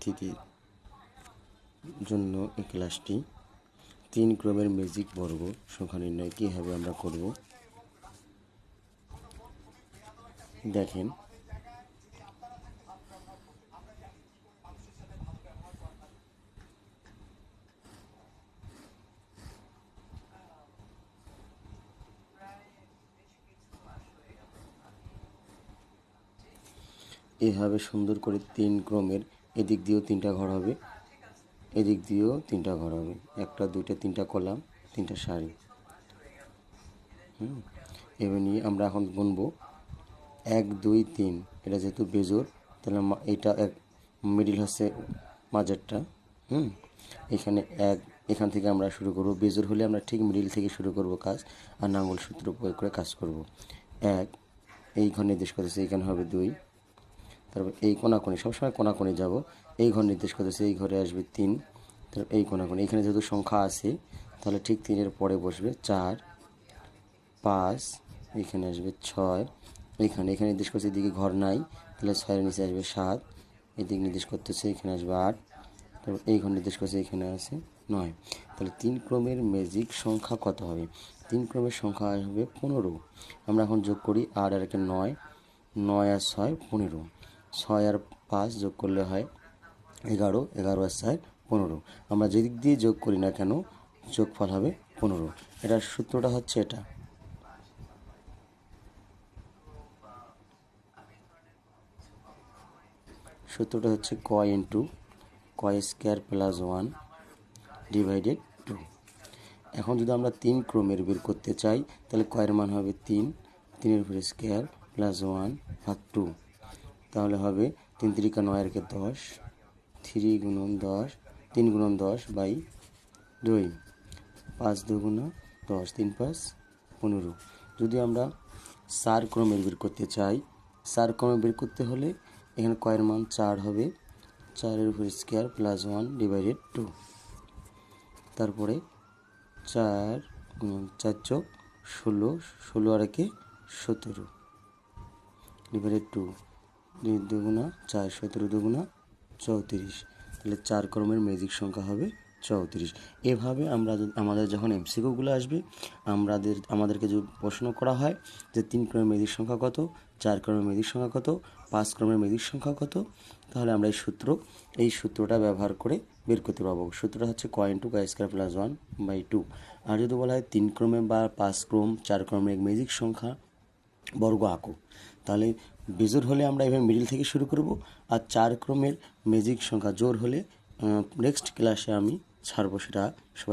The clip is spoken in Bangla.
শিক্ষার্থীদের জন্য এই ক্লাসটি 3 ক্রমের ম্যাজিক বর্গ সংখ্যা নির্ণয় কীভাবে আমরা করব দেখেন। এভাবে সুন্দর করে 3 ক্রমের এদিক দিয়েও 3টা ঘর হবে, এদিক দিয়েও 3টা ঘর হবে, 1টা 2টা 3টা কলাম 3টা সারি। এবার নিয়ে আমরা এখন গুনবো 1 2 3। এটা যেহেতু বেজোড় তাহলে এটা এক মিডিল হচ্ছে মাঝেরটা। এখানে এখান থেকে আমরা শুরু করব। বেজোড় হলে আমরা ঠিক মিডিল থেকে শুরু করব কাজ, আর নাঙ্গল সূত্র প্রয়োগ করে কাজ করব। 1 এই ঘর নির্দেশ করতেছে, এইখানে হবে 2। তারপর এই কোনাকুনি, সবসময় কোনাকুনি যাব। এই ঘর নির্দেশ করতেছে, এই ঘরে আসবে 3। তারপর এই কোনাকুনি, এখানে যেহেতু সংখ্যা আছে তাহলে ঠিক 3-এর পরে বসবে 4 5, এখানে আসবে 6। এখানে নির্দেশ করছে এদিকে ঘর নাই, তাহলে 6-এর নিচে আসবে 7। এদিকে নির্দেশ করতেছে, এখানে আসবে 8। তারপর এই ঘর নির্দেশ করছে, এখানে আছে 9। তাহলে 3 ক্রমের ম্যাজিক সংখ্যা কত হবে? 3 ক্রমের সংখ্যা হবে 15। আমরা এখন যোগ করি, 8 আর 9, 9 আর 6 15, 6 আর 5 যোগ করলে হয় 11, 11 আর 4 15। আমরা যেদিক দিয়ে যোগ করি না কেন যোগফল হবে 15। এটার সূত্রটা হচ্ছে এটা। সূত্রটা হচ্ছে ক ইন্টু ক স্কোয়ার প্লাস 1 ডিভাইডেড 2। এখন যদি আমরা 3 ক্রমের বের করতে চাই তাহলে কয়ের মান হবে 3, 3-এর উপরে স্কোয়ার প্লাস 1 ভাগ 2। তাহলে হবে 3 3 9 আর 10, 3 গুণন 10, 3 গুণন 10 বাই 2, 5 2 গুণ 10, 3 5 15। যদি আমরা 4 ক্রমের বের করতে চাই, 4 ক্রমে বের করতে হলে এখানে কয়ের মান 4 হবে, 4-এর উপরে স্কোয়ার প্লাস 1 ডিভাইডেড 2। তারপরে 4 গুণ 4 চোখ 16, 16 আর 17 ডিভাইডেড 2, 2 গুণা 4, 17 2 গুণা 34। তাহলে 4 ক্রমের ম্যাজিক সংখ্যা হবে 34। এভাবে আমরা আমাদের যখন এমসিকিউগুলো আসবে আমাদেরকে যদি প্রশ্ন করা হয় যে 3 ক্রমের ম্যাজিক সংখ্যা কত, 4 ক্রমের ম্যাজিক সংখ্যা কত, 5 ক্রমের ম্যাজিক সংখ্যা কত, তাহলে আমরা এই সূত্রটা ব্যবহার করে বের করতে পারবো। সূত্রটা হচ্ছে ক ইন্টু ক স্কোয়ার প্লাস 1 বাই 2। আর যদি বলা হয় 3 ক্রমে বা 5 ক্রম 4 ক্রমের ম্যাজিক সংখ্যা বর্গ আঁকো, তাহলে বেজোড় হলে আমরা এভাবে মিডিল থেকে শুরু করব, আর 4 ক্রমের ম্যাজিক সংখ্যা জোড় হলে নেক্সট ক্লাসে আমি ছাড়বো, সেটা সবাই